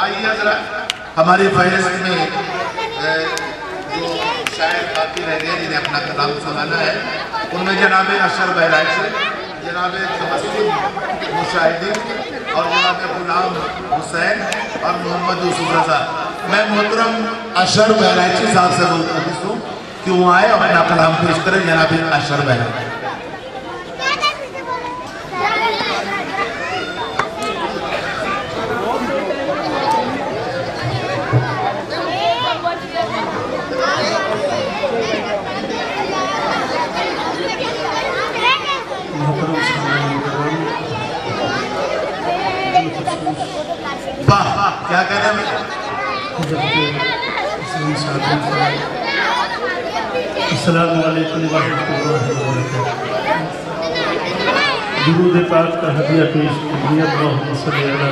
آئیے ذرا ہماری فہرست میں جو شاعر باقی رہ گئے جنہیں اپنا کلام سنانا ہے ان میں جناب اشرف بہرائچی، جناب تبسم مشاہدی اور جناب غلام حسین اور محمد یوسف رضا۔ میں محترم اشرف بہرائچی صاحب سے ملتمس ہوں کہ وہ آئے اپنا کلام پیش کریں۔ جناب اشرف بہرائچی۔ کیا کہتے ہیں؟ السلام علیکم ورحمۃ اللہ وبرکاتہ۔ درود پاک کا ہدیہ پیش کیجیے۔ اللہم صلی علی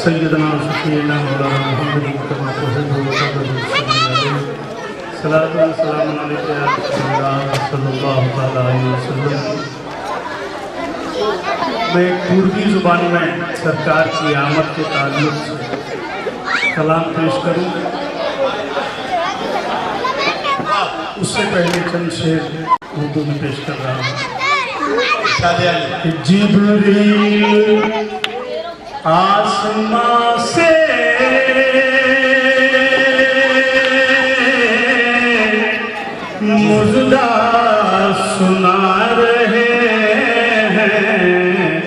سیدنا شفیعنا مولانا محمد کما تحب وترضى۔ صلاۃ و سلام علیک یا رسول اللہ صلی اللہ تعالی علیہ وسلم۔ میں اردو زبان میں سرکار کی آمد کے تعلق سے کلام پیش کروں۔ اس سے پہلے چند شعر اردو میں پیش کر رہا ہوں۔ جبریل آسمان سے مژدہ سنا رہے ہیں،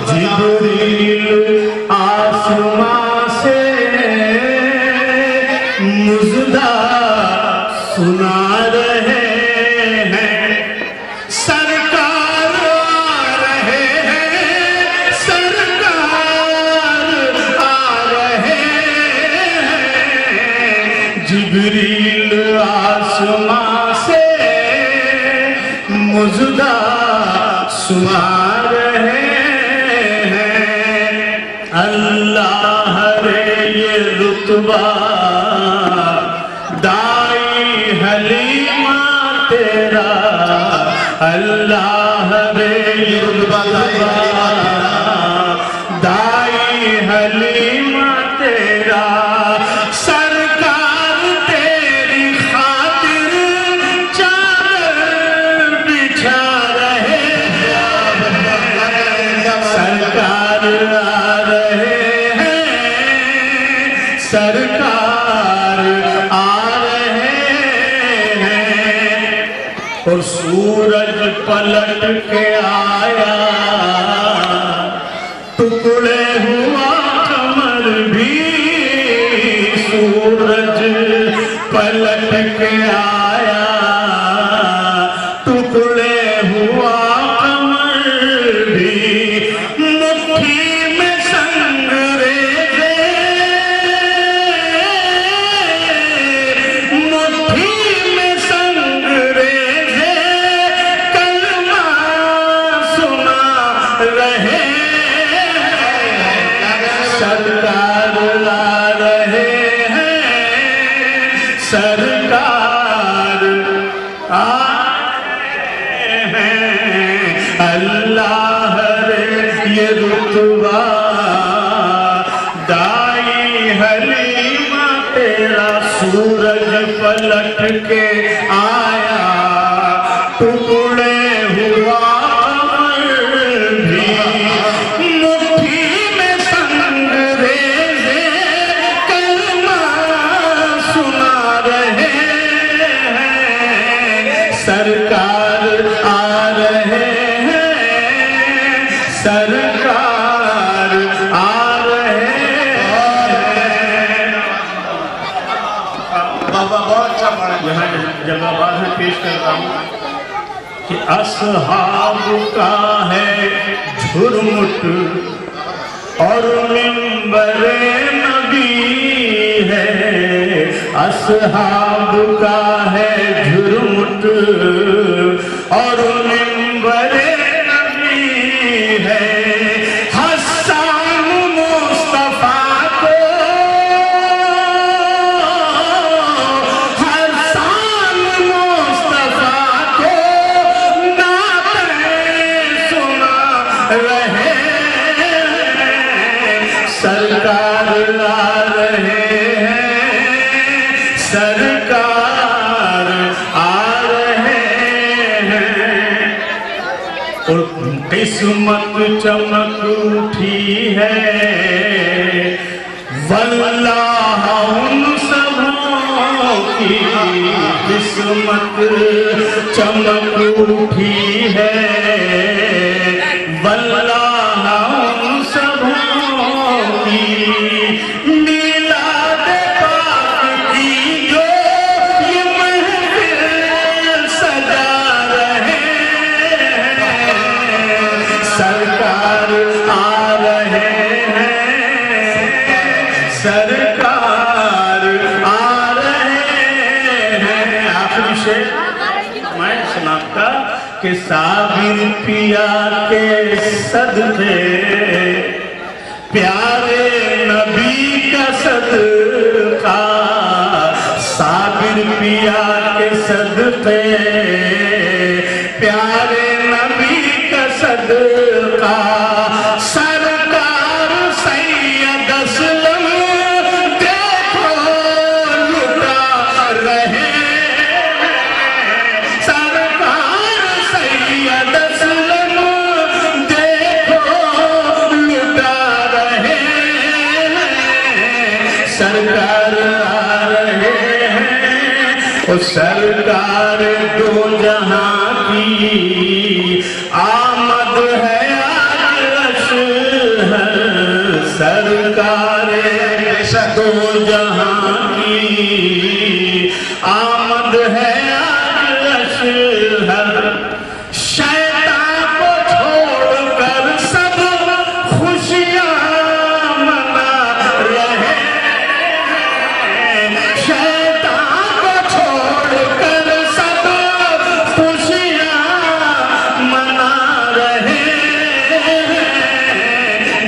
جبریل آسمان سے مژدہ سنا رہے ہیں، سرکار آ رہے ہیں، سرکار آ رہے ہیں، جبریل آسمان سے مژدہ سنا رہے ہیں۔ اللہ رے یہ رتبہ دائی حلیمہ تیرا، اللہ رے یہ رتبہ دائی حلیمہ تیرا، سرکار تیری خاطر چادر بچھا رہے ہیں، سرکار آ رہے ہیں، سرکار آ رہے ہیں، اور سورج پلٹ کے آیا، ٹکڑے ہوا قمر بھی، سورج پلٹ کے آیا، ٹکڑے ہوا قمر بھی، مٹھی میں سنگریزے، مٹھی میں سنگریزے، کلمہ سنا رہے ہیں، سرکار آ رہے ہیں، سرکار آ رہے ہیں۔ اللہ رے یہ رتبہ دائی حلیمہ تیرا، سورج پلٹ کے آیا، ٹکڑے ہوا قمر بھی، مٹھی میں سنگریزے، کلمہ سنا رہے ہیں، سرکار آ رہے ہیں، سرکار آ رہے ہیں۔ بابا بہت اچھا پڑھا۔ یہاں جلوہ میں پیش کرتا ہوں کہ اصحاب کا ہے جھرمٹ اور منبر نبی ہے، اصحاب کا ہے جھرمٹ اور منبر نبی ہے، حسان مصطفیٰ کو، حسان مصطفیٰ کو نعتیں سنا رہے ہیں، سرکار आ रहे हैं, सरकार आ रहे हैं। और किस्मत चमक उठी है, वल्लाह उन सबों की किस्मत चमक उठी है, वल्लाह उन सबों की मीलाद पाक की जो ये महफिल सजा रहे हैं, सरकार आ रहे हैं, सरकार आ रहे हैं। आखिरी शेर मैं सुनाता कि साबिर पिया के सदके, प्यारे नबी का सदका, साबिर पिया के सदके, प्यारे नबी का सदका, सरकार सैयद असलम देखो लुटा रहे हैं, सरकार सैयद असलम देखो लुटा रहे हैं, सरकार आ रहे हैं। और सरकार दो जहां की आमद है आज अशहर, सरकार दो जहां की आमद है आज अशहर। शैतान को छोड़कर सब खुशियां मना रहे हैं, शैतान को छोड़कर सब खुशियां मना रहे हैं।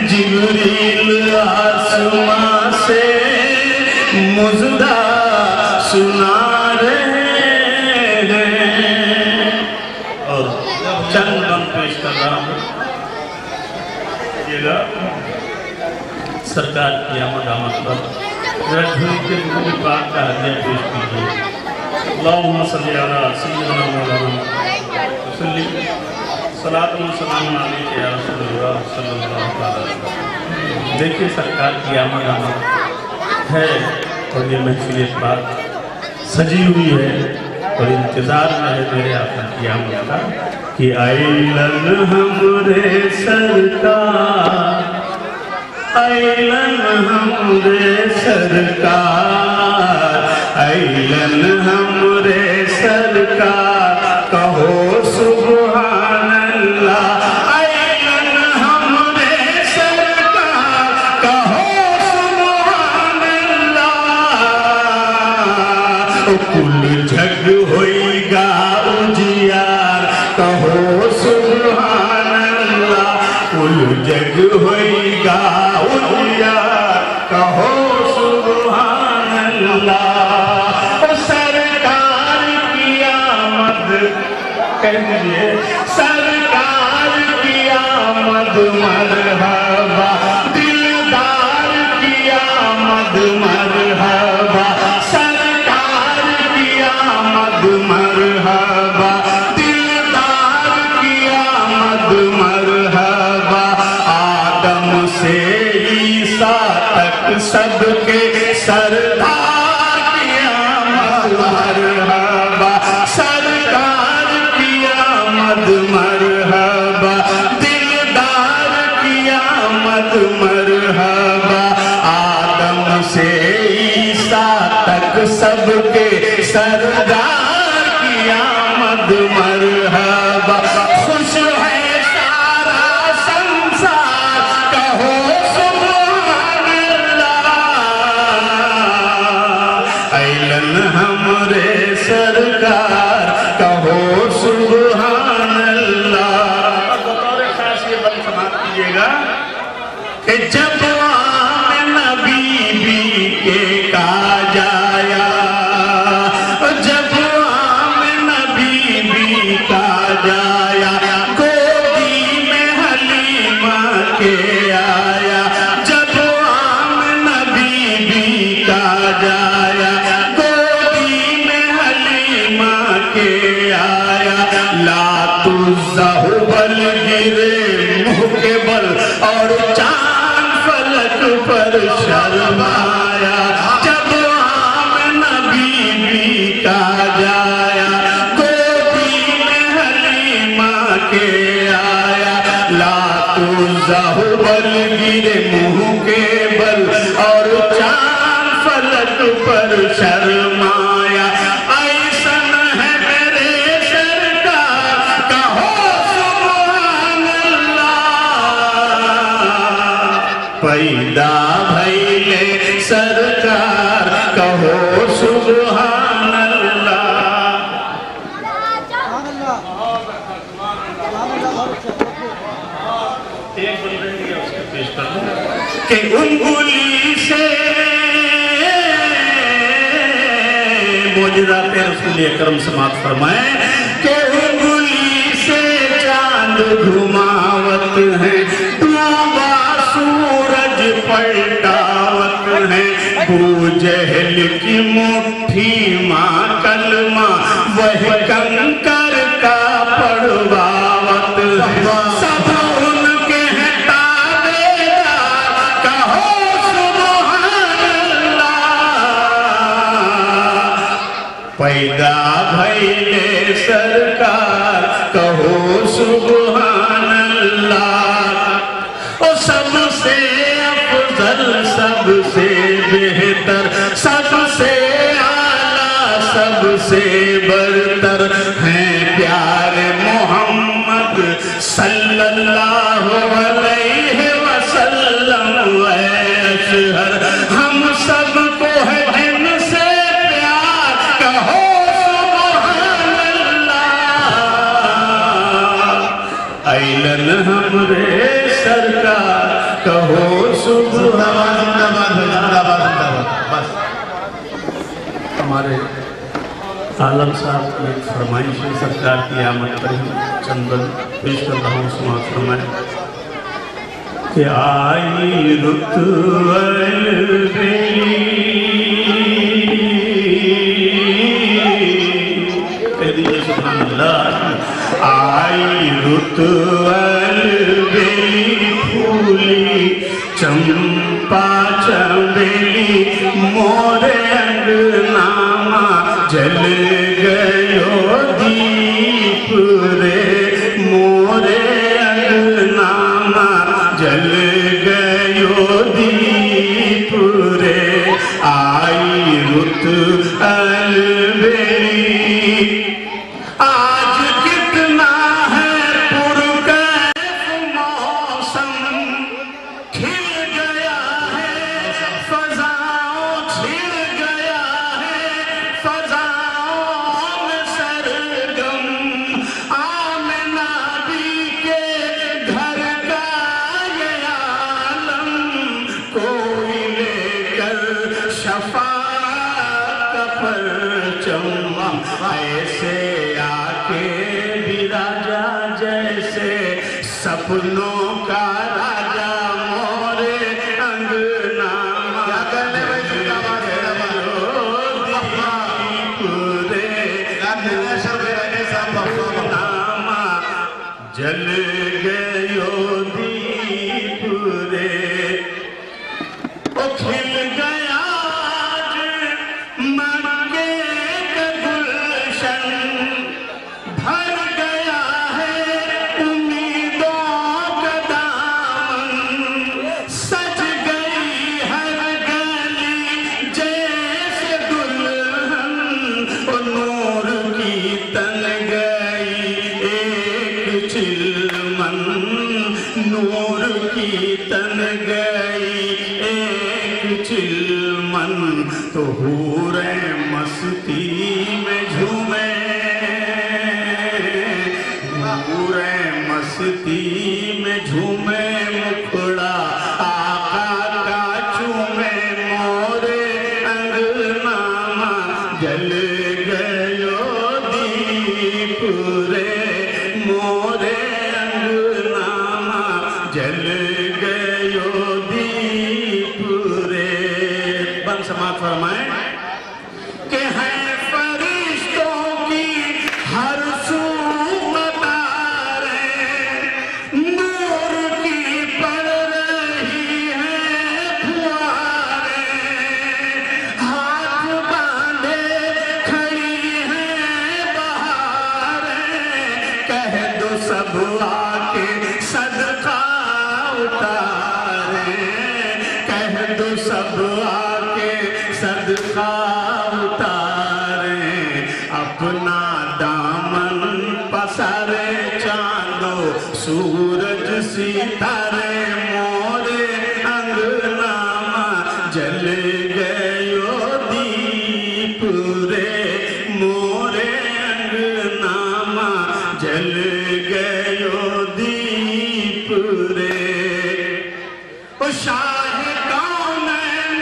जिब्रील आसमां से मुजदा सुना रहे हैं। और चंद बन पेश कर रहा हूँ, सरकार की आमद आमद पर धुन के पूरी बात का हदिया पेश कीजिए। अल्लाहुम्मा सल्ली अला सय्यिदना मौलाना वसल्लिम, सलातुन व सलामुन अलैका या रसूलल्लाह सल्लल्लाहु अलैहि वसल्लम। देखिए सरकार की आमद आमद है और ये महफिल बात सजी हुई है और इंतजार में है मेरे आका की आमद का कि आइलन हमरे सरकार, आइलन हमरे सरकार, आइलन हमरे सरकार, कहो सुभान अल्लाह। आइलन हमरे सरकार, कहो सुभान अल्लाह। कुल जग होइगा उजियार, कहो सुभान अल्लाह। कुल जग होइगा उजियार, कहो सुभान अल्लाह। सरकार की आमद कह दीजिए, सरकार की आमद मरहबा, दिलदार की आमद मरहबा, सरकार की आमद मरहबा, दिलदार की आमद मरहबा। आदम से ईसा तक सबके सरदार की आमद मरहबा, सरकार की आमद मरहबा, दिलदार की आमद मरहबा। आदम से ईसा तक सबके सरदार की आमद मरहबा। खुश है सारा संसार, कहो सुभान अल्लाह। आइलन हमरे सरकार, कहो सुभान अल्लाह। बतौर खास ये बंद समाप्त कीजिएगा कि जब आमना बीबी के कहा जाया, जब आमना बीबी का जाया, गोदी में हलीमा के आया। जब आमना जाया, गोदी में हलीमा के आया, लातु ज़हुबल गिरे मुँह के बल और चांद फलक पर शर्माया, जब आमना बीबी का जाया, गोदी में हलीमा के आया, लातु ज़हुबल गिरे मुँह के बल और चांद फलक पर शर्माया, ऐसन है मेरे सरकार कहो सुभान अल्लाह, पैदा भइले सरकार कहो सुभान अल्लाह। एक बंदे ने उसको पेश कर दिया कि उंगली से मोजज़ात रसूल अकरम समात फरमाए कि उंगली से चांद घुमावत है, डूबा सूरज पलटावत है, बू जहल की मुट्ठी माँ कलमा वह कंकर का पढ़वावत है, सब उनके हैं ताबेदार कहो सुभान अल्लाह, पैदा भइले सरकार कहो सुभान अल्लाह। ओ सबसे अफजल सबसे बेहतर सबसे आला सबसे बरतर हैं प्यारे मोहम्मद सल्लल्लाहु अलैहि वसल्लम अशहर, हम सबको है जिनसे प्यार कहो सुभान अल्लाह, ऐलन हमरे सरकार कहो सुभान अल्लाह। बस हमारे आलम साहब की एक फरमाइश है, सरकार की आमद पर ही चंदन पेश कर रहा हूँ, समाज फरमाए कि आई रुत अलबेली, कह दीजिए सुभान अल्लाह। आई रुत अलबेली फूली चंपा चमेली, मोरे अंगनामा जल गयो दीप रे, मोरे अंगनामा जल गयो दीप रे, आई रुत अलबेली। आज कितना है पुरकैफ मौसम, खिल गया है फजाओं, छिड़ गया है फजाओं में सरगम, आमिना बी के घर का ये आलम, कोई लेकर शफाअत का परचम, ऐसे आके विराजा जैसे सपनों का राजा, मोरे अंगनामा जल गयो दीप रे, ओ खिल गया मक्के का गुलशन, भर गया है उम्मीदों का दामन, सज गई हर गली जैसे दुल्हन, ओ नूर की तन गई एक चिलमन, नूर की तन गई एक चिलमन, तो हूरे मस्ती में झूमे, हूरे मस्ती में झूमे, मुखड़ा आका का चूमे, मोरे अंगनामा जल गयो दीप रे, मोरे अंगनामा जल गयो दीप रे। अपन समाप्त फरमाएं कि है फरिश्तों की हर सू मदारें, नूर की पड़ रही है फुआरें, हाथ बांधे खड़ी हैं बहारें, कह दो सब आके सदका उतारे, कह दो सब आके सदका उतारे, अपना दामन पसारे, चांदो सूरज सितारे, मोरे अंगनामा जल गयो दीप रे, मोरे अंगनामा जल गयो दीप रे। ओ शाह कौनैन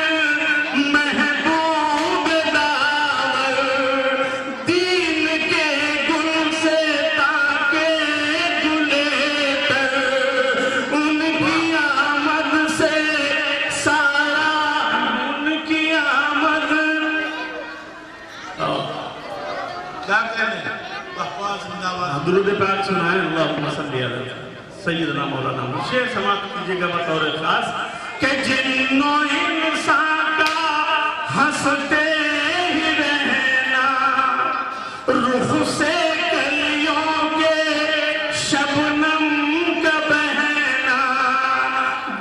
महबूब दावर, दीन के गुल से ताके गुलेतर, उनकी आमद से सारा, उनकी आमद क्या कहने वफ़ा जिंदाबाद। दुरूद पाक सुनाएं अल्लाहुम्मा सल्ली अला सय्यदना मौलाना। शेर समाप्त कीजिएगा बतौर खास कि जिन्नो इंसान का हंसते ही रहना, रुख से कलियों के शबनम का बहना,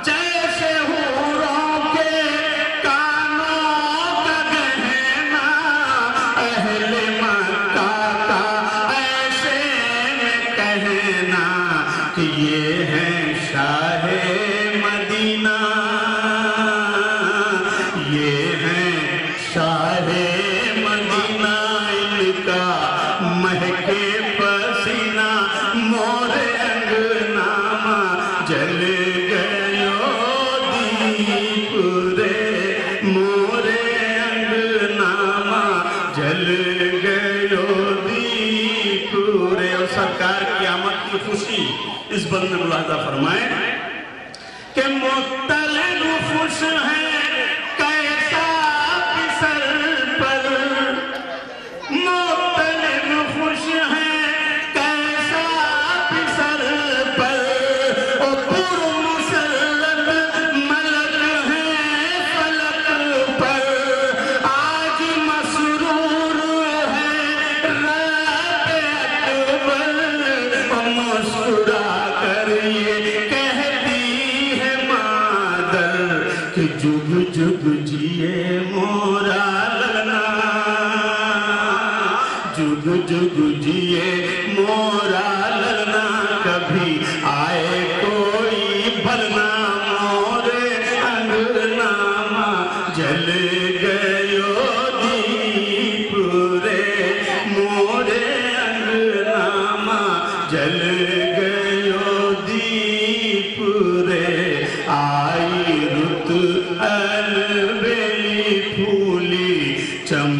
जैसे हूरों के कानों का गहना, अहले मक्का का ऐसे में कहना कि ये है शाहे मदीना, ये है शाहे मदीना, इनका महके पसीना, मोरे अंगनामा जल गयो दीप रे, मोरे अंगनामा जल गयो दीप रे। और सरकार की आमद की खुशी इस बंद में मुलाहजा फरमाए कि मुख्तलिफ खुश है कैसा पिसर पर, मुख्तलिफ खुश है कैसा पिसर पर, ओ पुरमुसल्लत मलक है फलक पर, आज मसरूर है रब अकबर, मुस्कुरा कर ये कहती है मादर कि जुग जुग जिए मोरा ललना, जुग जुग जिए मोरा ललना, कभी आए कोई भलना, मोरे अंगनामा जल गयो दीप रे, मोरे अंगनामा जल गयो दीप रे। आई रुत अलबेली फूली चम